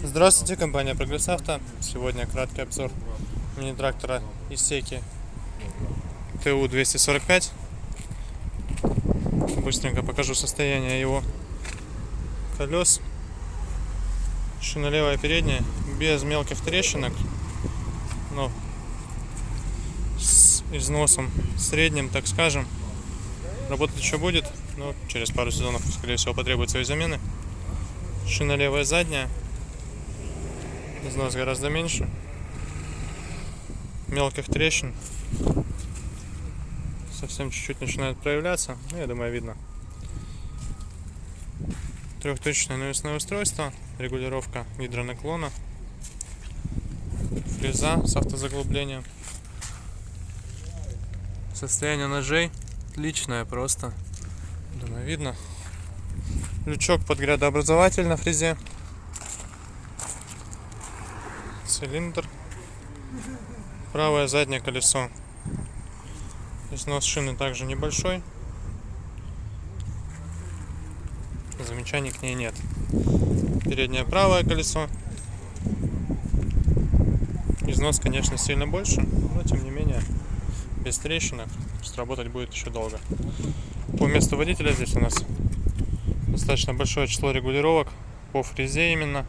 Здравствуйте, компания Прогресс Авто. Сегодня краткий обзор мини-трактора Исеки ТУ-245. Быстренько покажу состояние его колес. Шина левая передняя, без мелких трещинок, но с износом средним, так скажем. Работать еще будет, но через пару сезонов, скорее всего, потребуется ее замены. Шина левая задняя, износ гораздо меньше, мелких трещин совсем чуть-чуть начинает проявляться, ну, я думаю, видно. Трехточечное навесное устройство, регулировка гидронаклона, фреза с автозаглублением. Состояние ножей отличное просто, думаю, видно. Лючок под грядообразователь на фрезе, цилиндр, правое заднее колесо. Износ шины также небольшой, замечаний к ней нет. Переднее правое колесо, износ, конечно, сильно больше, но тем не менее без трещинок, работать будет еще долго. По месту водителя здесь у нас достаточно большое число регулировок по фрезе именно.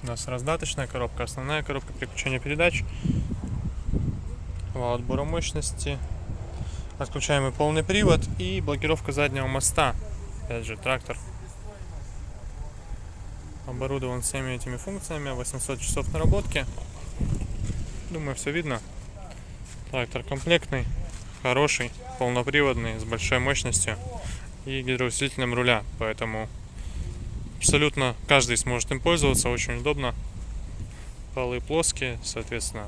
У нас раздаточная коробка, основная коробка переключения передач, вал отбора мощности, отключаемый полный привод и блокировка заднего моста. Опять же, трактор оборудован всеми этими функциями, 800 часов наработки. Думаю, все видно. Трактор комплектный, хороший, полноприводный, с большой мощностью и гидроусилителем руля, поэтому абсолютно каждый сможет им пользоваться, очень удобно. Полы плоские, соответственно,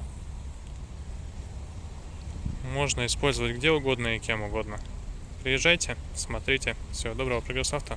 можно использовать где угодно и кем угодно. Приезжайте, смотрите. Всего доброго, Прогресс Авто.